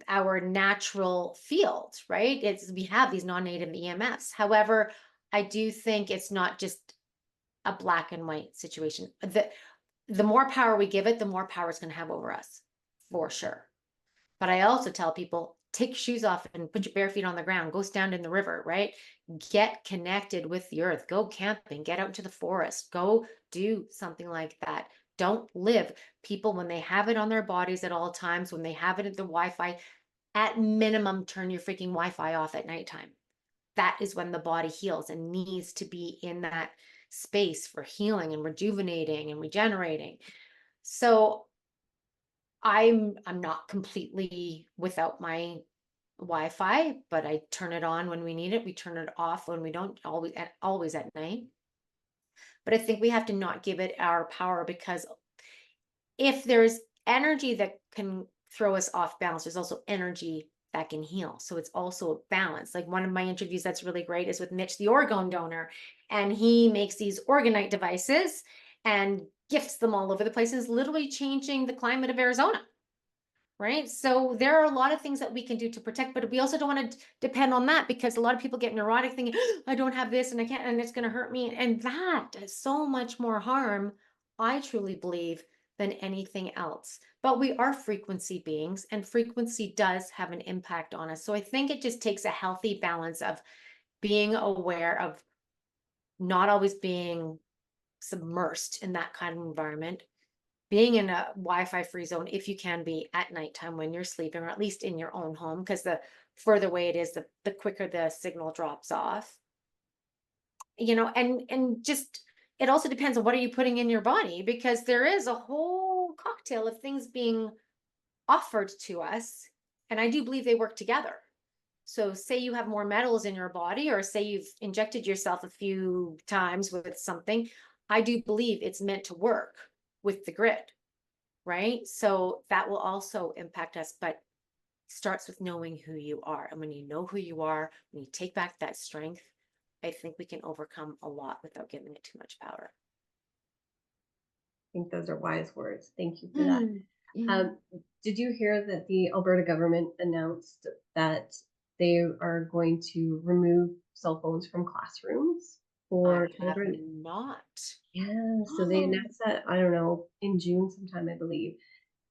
A: our natural field, right? We have these non-native EMFs. However, I do think it's not just a black and white situation. The more power we give it, the more power it's going to have over us, for sure. But I also tell people, take your shoes off and put your bare feet on the ground, go stand in the river, right? Get connected with the earth, go camping, get out into the forest, go do something like that. Don't live. People, when they have it on their bodies at all times, when they have it at the Wi-Fi, at minimum, turn your freaking Wi-Fi off at nighttime. That is when the body heals and needs to be in that space for healing and rejuvenating and regenerating. So I'm not completely without my Wi-Fi, but I turn it on when we need it. We turn it off when we don't, always at night. But I think we have to not give it our power, because if there's energy that can throw us off balance, there's also energy that can heal. So it's also a balance. Like one of my interviews that's really great is with Mitch, the orgone donor, and he makes these orgonite devices and gifts them all over the place, and is literally changing the climate of Arizona. Right. So there are a lot of things that we can do to protect, but we also don't want to depend on that, because a lot of people get neurotic thinking, I don't have this and I can't, and it's going to hurt me. And that does so much more harm, I truly believe, than anything else. But we are frequency beings, and frequency does have an impact on us. So I think it just takes a healthy balance of being aware of not always being submersed in that kind of environment, being in a Wi-Fi free zone if you can be at nighttime when you're sleeping, or at least in your own home, because the further away it is, the quicker the signal drops off. And just, it also depends on what are you putting in your body, because there is a whole cocktail of things being offered to us, and I do believe they work together. So say you have more metals in your body, or say you've injected yourself a few times with something, I do believe it's meant to work with the grid. Right? So that will also impact us, but starts with knowing who you are. And when you know who you are, when you take back that strength, I think we can overcome a lot without giving it too much power.
B: I think those are wise words. Thank you for that.
A: Mm. Mm.
B: Did you hear that the Alberta government announced that they are going to remove cell phones from classrooms for
A: I have
B: children?
A: not.
B: Yeah, so they announced that, I don't know, in June sometime, I believe.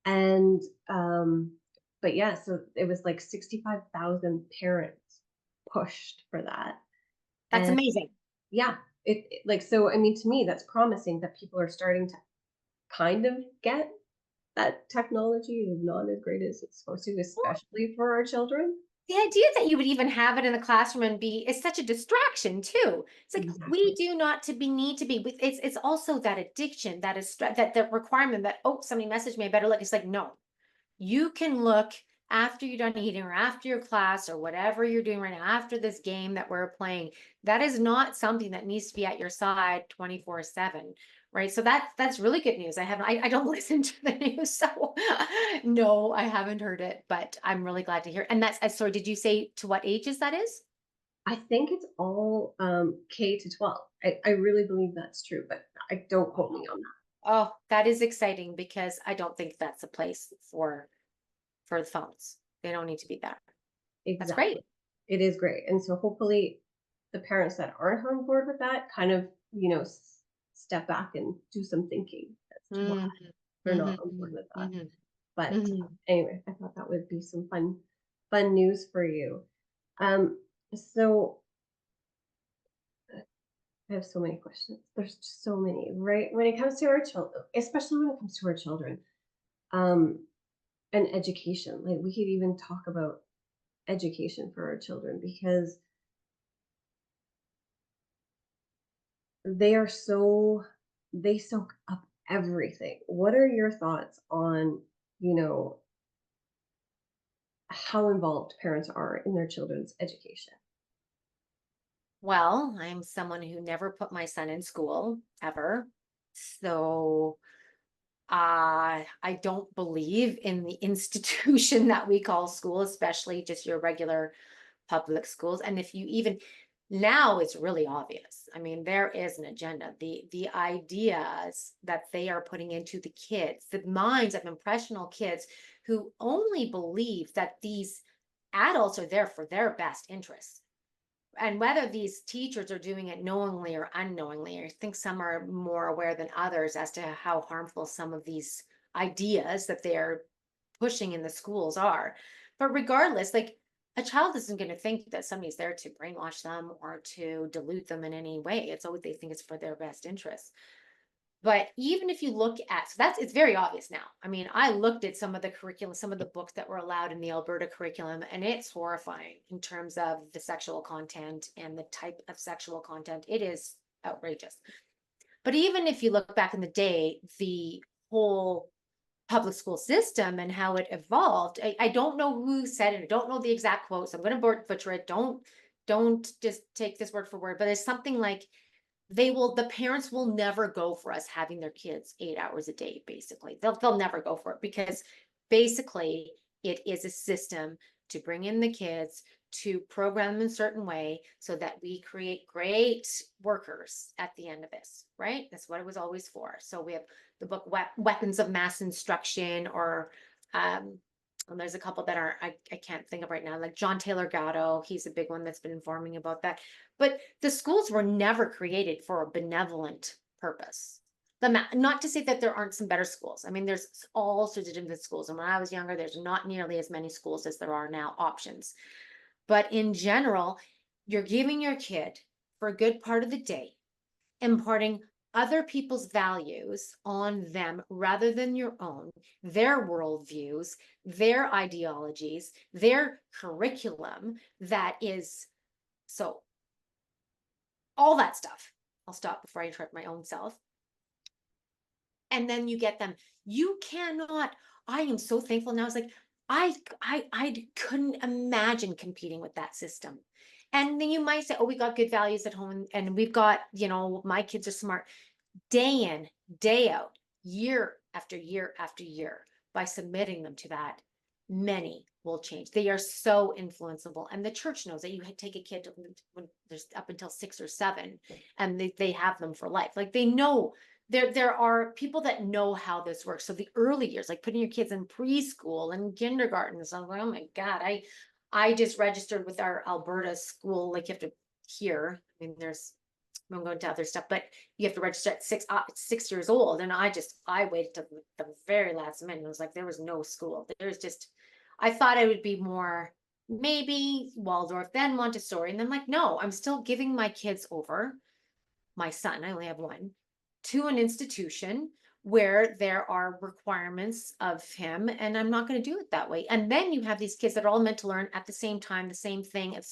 B: And but yeah, so it was like 65,000 parents pushed for that.
A: That's
B: And
A: amazing.
B: yeah, like, so I mean, to me that's promising that people are starting to kind of get that technology is not as great as it's supposed to, especially for our children.
A: The idea that you would even have it in the classroom and be is such a distraction too. It's like we
B: Exactly.
A: do not to be need to be. It's also that addiction, that is that the requirement that, oh, somebody messaged me, I better look. It's like, no, you can look after you're done eating, or after your class, or whatever you're doing right now, after this game that we're playing. That is not something that needs to be at your side 24/7. Right. So that's really good news. I don't listen to the news. So no, I haven't heard it, but I'm really glad to hear. And sorry, did you say to what ages that is?
B: I think it's all K to 12. I really believe that's true, but I don't quote me on that.
A: Oh, that is exciting, because I don't think that's a place for the phones. They don't need to be there. That's great.
B: Exactly. It is great. And so hopefully the parents that aren't on board with that kind of, step back and do some thinking as to why
A: Mhm,
B: they're not on board
A: mhm,
B: with that.
A: mhm,
B: But
A: mhm.
B: anyway, I thought that would be some fun news for you. So I have so many questions. There's just so many, right? When it comes to our children, especially when it comes to our children, um, and education. Like we could even talk about education for our children because they are they soak up everything. What are your thoughts on, you know, how involved parents are in their children's education?
A: Well, I'm someone who never put my son in school ever. So I don't believe in the institution that we call school, especially just your regular public schools. And if you even now, it's really obvious. I mean, there is an agenda. The ideas that they are putting into the kids, the minds of impressionable kids who only believe that these adults are there for their best interests. And whether these teachers are doing it knowingly or unknowingly, I think some are more aware than others as to how harmful some of these ideas that they're pushing in the schools are. But regardless, like, a child isn't going to think that somebody's there to brainwash them or to dilute them in any way. It's always they think it's for their best interest. But even if you look at, so it's very obvious now. I mean, I looked at some of the curriculum, some of the books that were allowed in the Alberta curriculum, and it's horrifying in terms of the sexual content and the type of sexual content. It is outrageous. But even if you look back in the day, the whole public school system and how it evolved. I don't know who said it. I don't know the exact quote, so I'm going to butcher it. Don't just take this word for word, but it's something like the parents will never go for us having their kids 8 hours a day, basically. They'll never go for it because basically it is a system to bring in the kids, to program them in a certain way so that we create great workers at the end of this, right? That's what it was always for. So we have the book Weapons of Mass Instruction, or and there's a couple that are I can't think of right now, like John Taylor Gatto. He's a big one that's been informing about that. But the schools were never created for a benevolent purpose. Not to say that there aren't some better schools. I mean, there's all sorts of different schools. And when I was younger, there's not nearly as many schools as there are now options. But in general, you're giving your kid for a good part of the day, imparting other people's values on them rather than your own, their worldviews, their ideologies, their curriculum that is so all that stuff. I'll stop before I interrupt my own self. And then you get them. You cannot. I am so thankful now. It's like I couldn't imagine competing with that system. And then you might say, "Oh, we got good values at home, and we've got, my kids are smart." Day in, day out, year after year after year, by submitting them to that, many will change. They are so influenceable. And the church knows that you take a kid when there's up until 6 or 7, and they have them for life. Like they know there are people that know how this works. So the early years, like putting your kids in preschool and kindergarten. So I'm like, oh my God, I just registered with our Alberta school. Like you have to here. I mean, I'm going to other stuff, but you have to register at 6 years old. And I waited till the very last minute. It was like, there was no school. I thought I would be more maybe Waldorf, then Montessori. And then like, no, I'm still giving my kids over, my son, I only have one, to an institution where there are requirements of him, and I'm not going to do it that way. And then you have these kids that are all meant to learn at the same time, the same thing, at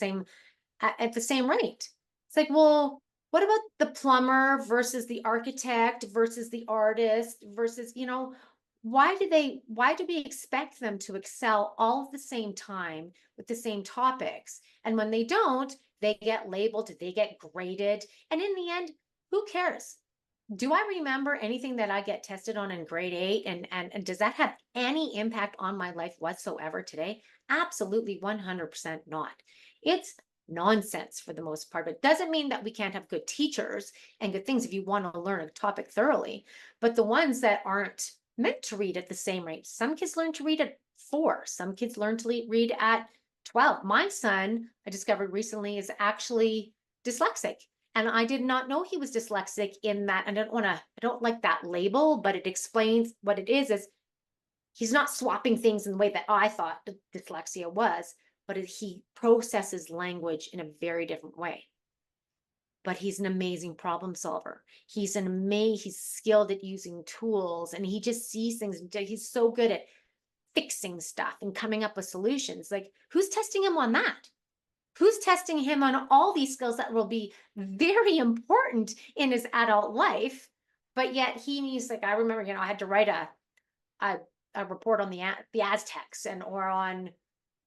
A: the same rate. It's like, well, what about the plumber versus the architect versus the artist versus, why do we expect them to excel all at the same time with the same topics? And when they don't, they get labeled, they get graded. And in the end, who cares? Do I remember anything that I get tested on in grade 8? And does that have any impact on my life whatsoever today? Absolutely 100% not. It's nonsense for the most part. But it doesn't mean that we can't have good teachers and good things if you want to learn a topic thoroughly. But the ones that aren't meant to read at the same rate, some kids learn to read at 4, some kids learn to read at 12. My son, I discovered recently, is actually dyslexic. And I did not know he was dyslexic in that. And I don't like that label, but it explains what it is he's not swapping things in the way that I thought dyslexia was, but he processes language in a very different way. But he's an amazing problem solver. He's skilled at using tools, and he just sees things. He's so good at fixing stuff and coming up with solutions. Like, who's testing him on that? Who's testing him on all these skills that will be very important in his adult life? But yet he's like, I remember, I had to write a report on the Aztecs or on,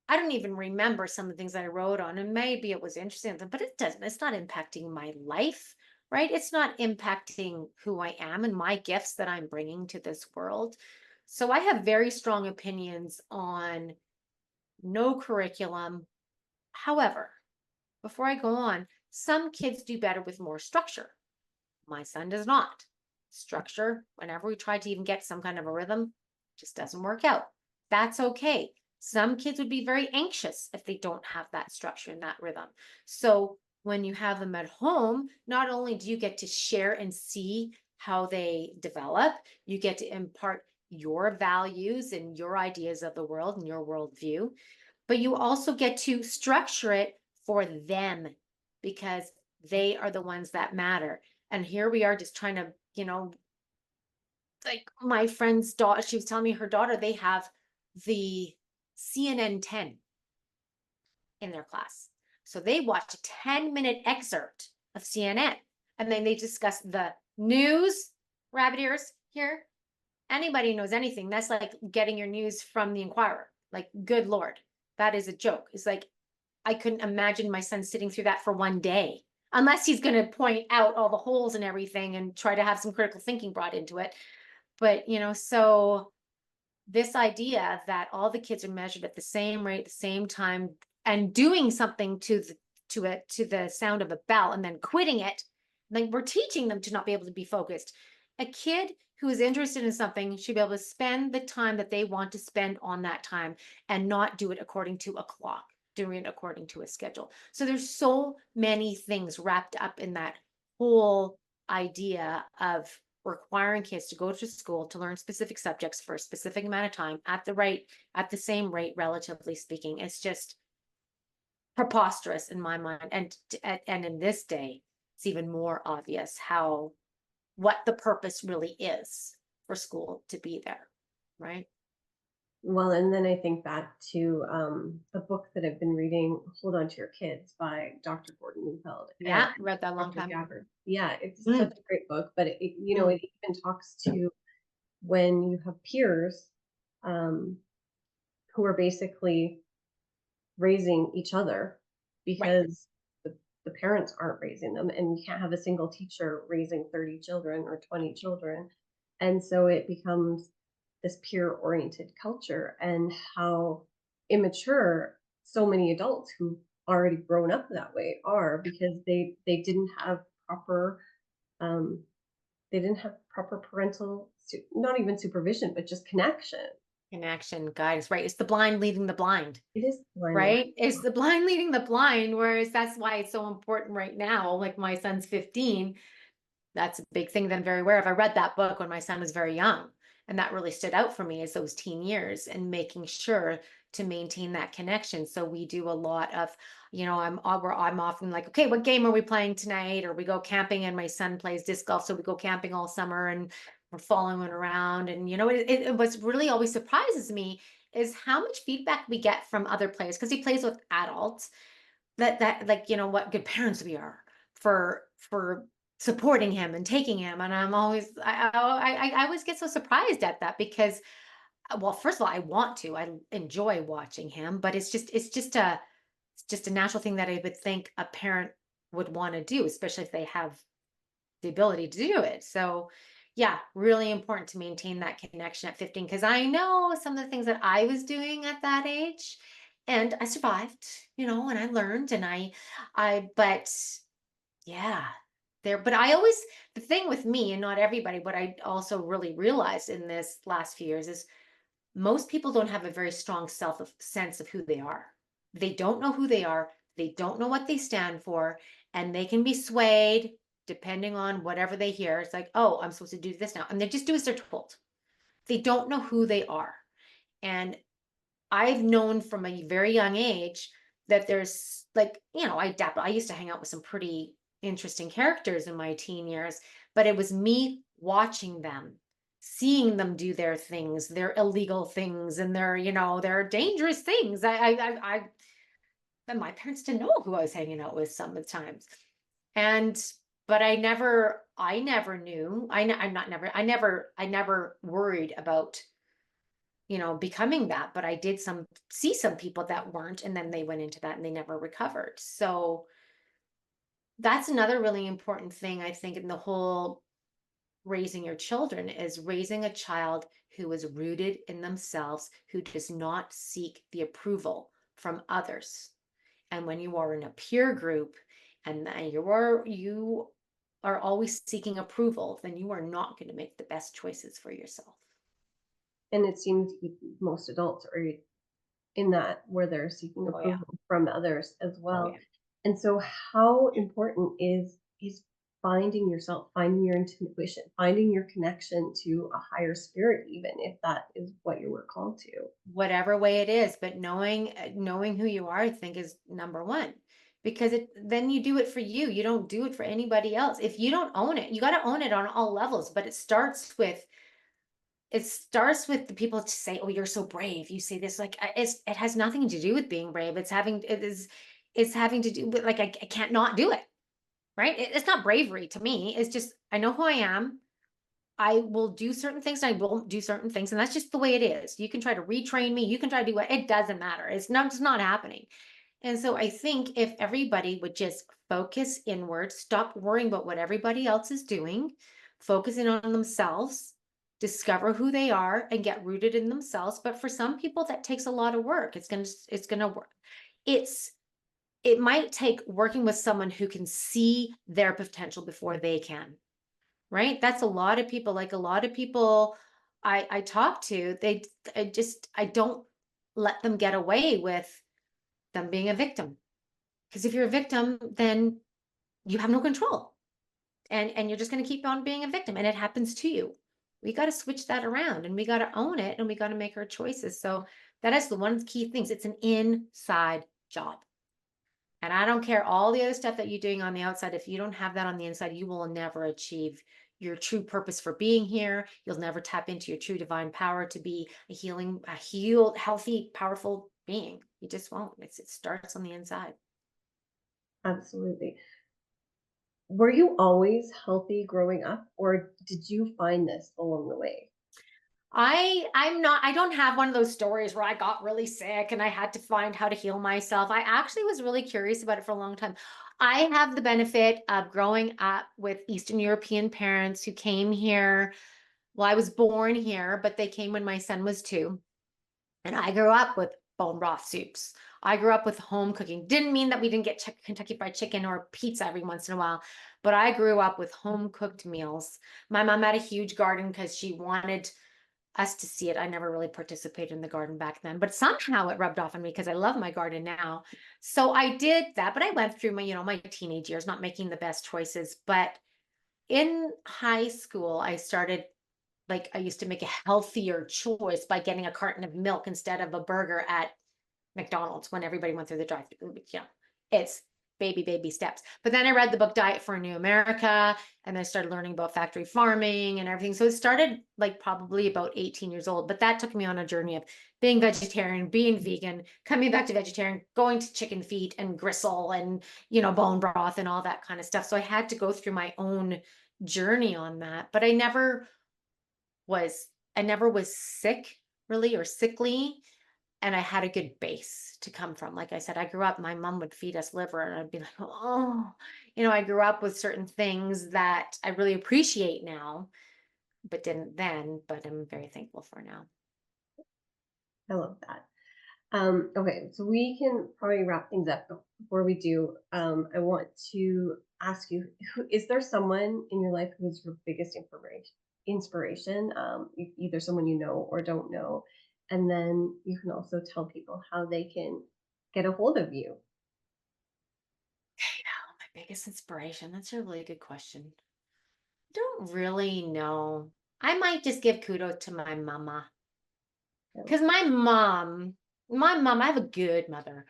A: I don't even remember some of the things that I wrote on, and maybe it was interesting, but it's not impacting my life, right? It's not impacting who I am and my gifts that I'm bringing to this world. So I have very strong opinions on no curriculum. However, before I go on, some kids do better with more structure. My son does not. Structure, whenever we try to even get some kind of a rhythm, just doesn't work out. That's okay. Some kids would be very anxious if they don't have that structure and that rhythm. So when you have them at home, not only do you get to share and see how they develop, you get to impart your values and your ideas of the world and your worldview, but you also get to structure it for them because they are the ones that matter. And here we are just trying to, like my friend's daughter, she was telling me her daughter, they have the CNN 10 in their class. So they watch a 10-minute excerpt of CNN, and then they discuss the news, rabbit ears here, anybody knows anything, that's like getting your news from the Inquirer. Like, good Lord, that is a joke. It's like, I couldn't imagine my son sitting through that for one day, unless he's going to point out all the holes and everything and try to have some critical thinking brought into it. But, so this idea that all the kids are measured at the same rate, the same time, and doing something to the sound of a bell and then quitting it, like, we're teaching them to not be able to be focused. A kid who is interested in something should be able to spend the time that they want to spend on that time and not do it according to a clock, doing it according to a schedule. So there's so many things wrapped up in that whole idea of requiring kids to go to school to learn specific subjects for a specific amount of time at the same rate, relatively speaking. It's just preposterous in my mind. And in this day, it's even more obvious what the purpose really is for school to be there, right?
B: Well, and then I think back to a book that I've been reading, Hold On to Your Kids by Dr. Gordon Neufeld and
A: Yeah, read that a long
B: Dr.
A: time ago.
B: Gabbard. Yeah, it's such
A: Mm,
B: a great book, but it
A: mm,
B: it even talks to when you have peers um, who are basically raising each other
A: right.
B: because the parents aren't raising them, and you can't have a single teacher raising 30 children or 20 children. And so it becomes this peer oriented culture, and how immature so many adults who already grown up that way are, because they didn't have proper um, parental not even supervision, but just connection.
A: Connection, guys, right? It's the blind leading the blind.
B: It is blindly.
A: Right? It's the blind leading the blind, whereas that's why it's so important right now. Like, my son's 15. That's a big thing that I'm very aware of. I read that book when my son was very young, and that really stood out for me as those teen years and making sure to maintain that connection. So we do a lot of, I'm often like, okay, what game are we playing tonight? Or we go camping, and my son plays disc golf, so we go camping all summer and we're following around. And what's really always surprises me is how much feedback we get from other players, because he plays with adults, that like, what good parents we are for supporting him and taking him. And I'm always I always get so surprised at that, because, well, first of all, I enjoy watching him, but it's just a natural thing that I would think a parent would want to do, especially if they have the ability to do it. So yeah, really important to maintain that connection at 15, because I know some of the things that I was doing at that age, and I survived, and I learned, and but yeah, but I always, the thing with me, and not everybody, what I also really realized in this last few years is most people don't have a very strong sense of who they are. They don't know who they are. They don't know what they stand for, and they can be swayed depending on whatever they hear. It's like, oh, I'm supposed to do this now, and they just do as they're told. They don't know who they are. And I've known from a very young age that there's, like, I used to hang out with some pretty interesting characters in my teen years, but it was me watching them, seeing them do their things, their illegal things, and their dangerous things. And my parents didn't know who I was hanging out with some of the times. And, but I never knew. I never worried about becoming that, but I did see some people that weren't, and then they went into that and they never recovered. So that's another really important thing, I think, in the whole raising your children, is raising a child who is rooted in themselves, who does not seek the approval from others. And when you are in a peer group and you are always seeking approval, then you are not going to make the best choices for yourself.
B: And it seems most adults are in that, where they're seeking
A: Oh yeah.
B: approval from others as
A: Oh
B: well.
A: yeah.
B: And so how important is finding yourself, finding your intuition, finding your connection to a higher spirit, even if that is what you were called to.
A: Whatever way it is, but knowing who you are, I think, is number one, because then you do it for you. You don't do it for anybody else. If you don't own it, you got to own it on all levels, but it starts with the people to say, oh, you're so brave, you say this, like, it has nothing to do with being brave. It's having to do with, like, I can't not do it, right? It's not bravery to me. It's just, I know who I am. I will do certain things and I won't do certain things. And that's just the way it is. You can try to retrain me. You can try to do what it doesn't matter. It's not happening. And so I think if everybody would just focus inward, stop worrying about what everybody else is doing, focus in on themselves, discover who they are and get rooted in themselves. But for some people, that takes a lot of work. It's gonna work. It's it might take working with someone who can see their potential before they can, right? That's a lot of people. Like a lot of people I talk to, I don't let them get away with them being a victim. Because if you're a victim, then you have no control. And you're just going to keep on being a victim and it happens to you. We got to switch that around and we got to own it and we got to make our choices. So that is the one of the key things. It's an inside job. And I don't care all the other stuff that you're doing on the outside. If you don't have that on the inside, you will never achieve your true purpose for being here. You'll never tap into your true divine power to be a healed, healthy, powerful being. You just won't. It starts on the inside.
B: Absolutely. Were you always healthy growing up, or did you find this along the way?
A: I don't have one of those stories where I got really sick and I had to find how to heal myself. I actually was really curious about it for a long time. I have the benefit of growing up with Eastern European parents who came here. Well, I was born here, but they came when my son was 2. And I grew up with bone broth soups. I grew up with home cooking. Didn't mean that we didn't get Kentucky Fried Chicken or pizza every once in a while, but I grew up with home cooked meals. My mom had a huge garden because she wanted us to see it. I never really participated in the garden back then, but somehow it rubbed off on me because I love my garden now. So I did that, but I went through my teenage years not making the best choices. But in high school, I started like I used to make a healthier choice by getting a carton of milk instead of a burger at McDonald's when everybody went through the drive-through. It's baby steps. But then I read the book Diet for a New America, and I started learning about factory farming and everything. So it started like probably about 18 years old. But that took me on a journey of being vegetarian, being vegan, coming back to vegetarian, going to chicken feet and gristle and bone broth and all that kind of stuff. So I had to go through my own journey on that. But I never was sick really or sickly, and I had a good base to come from. Like I said, I grew up, my mom would feed us liver and I'd be like, oh, I grew up with certain things that I really appreciate now, but didn't then, but I'm very thankful for now.
B: I love that. Okay, so we can probably wrap things up. Before we do, I want to ask you, is there someone in your life who's your biggest inspiration? Either someone you know or don't know. And then you can also tell people how they can get a hold of you.
A: My biggest inspiration. That's a really good question. I don't really know. I might just give kudos to my mama. Because I have a good mother.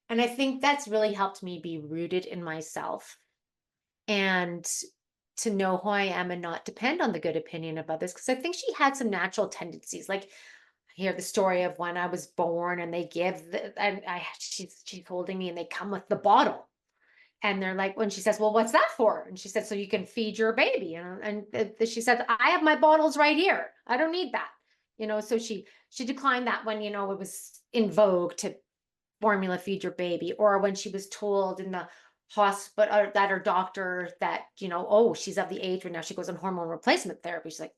A: And I think that's really helped me be rooted in myself and to know who I am and not depend on the good opinion of others. Because I think she had some natural tendencies. Like I hear the story of when I was born and they give she's holding me and they come with the bottle. And they're like, when she says, well, what's that for? And she said, so you can feed your baby. And she said, I have my bottles right here. I don't need that. So she declined that when, it was in vogue to formula feed your baby, or when she was told in the hospital that her doctor that, oh, she's of the age where now she goes on hormone replacement therapy. She's like,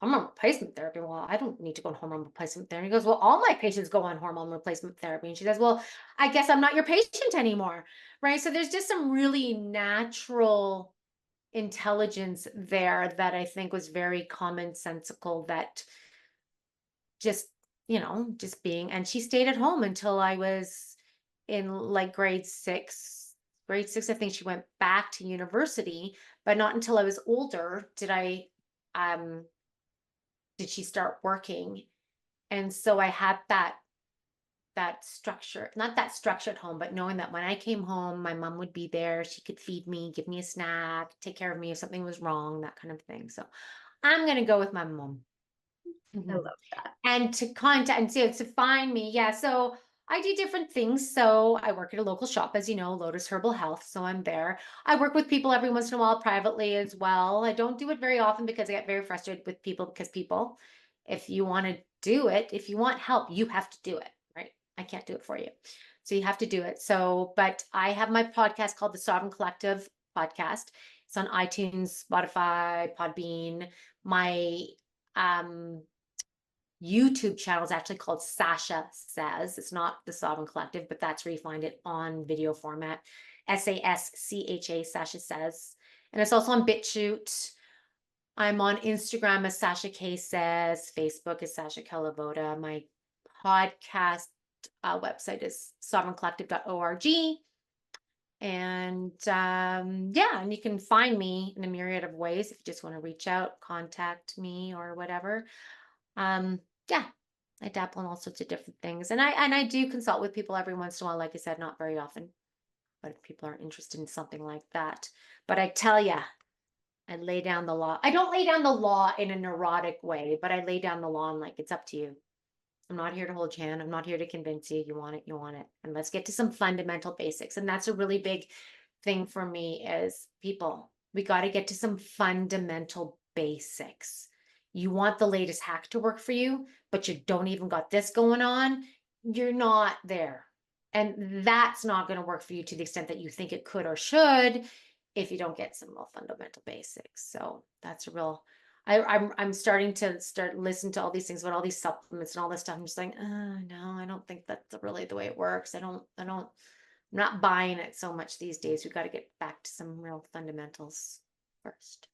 A: hormone replacement therapy. Well, I don't need to go on hormone replacement therapy. He goes, well, all my patients go on hormone replacement therapy. And she says, well, I guess I'm not your patient anymore. Right. So there's just some really natural intelligence there that I think was very commonsensical that just, just being, and she stayed at home until I was in like grade six. I think she went back to university, but not until I was older um, did she start working. And so I had that structure, not that structure at home, but knowing that when I came home, my mom would be there. She could feed me, give me a snack, take care of me if something was wrong, that kind of thing. So I'm gonna go with my mom.
B: I
A: Mhm.
B: love that.
A: And to contact and to find me, yeah. So I do different things. So I work at a local shop, as you know, Lotus Herbal Health. So I'm there. I work with people every once in a while privately as well. I don't do it very often because I get very frustrated with people because people, if you want to do it, if you want help, you have to do it, right? I can't do it for you. So you have to do it. So, but I have my podcast called the Sovereign Collective Podcast. It's on iTunes, Spotify, Podbean. My um YouTube channel is actually called Sascha Says. It's not the Sovereign Collective, but that's where you find it on video format. Sascha, Sascha Says. And it's also on BitChute. I'm on Instagram as Sascha K Says. Facebook is Sascha Kalivoda. My podcast website is sovereigncollective.org. And yeah, and you can find me in a myriad of ways if you just want to reach out, contact me or whatever. Yeah, I dabble in all sorts of different things. And I do consult with people every once in a while, like I said, not very often. But if people are interested in something like that. But I tell you, I lay down the law. I don't lay down the law in a neurotic way, but I lay down the law and like it's up to you. I'm not here to hold your hand. I'm not here to convince you. You want it, you want it. And let's get to some fundamental basics. And that's a really big thing for me is people, we got to get to some fundamental basics. You want the latest hack to work for you, but you don't even got this going on. You're not there. And that's not going to work for you to the extent that you think it could or should if you don't get some real fundamental basics. So that's a real I'm starting to listen to all these things about all these supplements and all this stuff. I'm just like, no, I don't think that's really the way it works. I'm not buying it so much these days. We've got to get back to some real fundamentals first.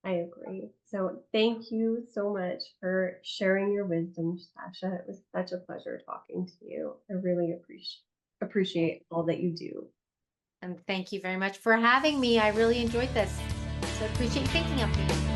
B: I agree. So thank you so much for sharing your wisdom, Sascha. It was such a pleasure talking to you. I really appreciate all that you do.
A: And thank you very much for having me. I really enjoyed this. So I appreciate you thinking of me.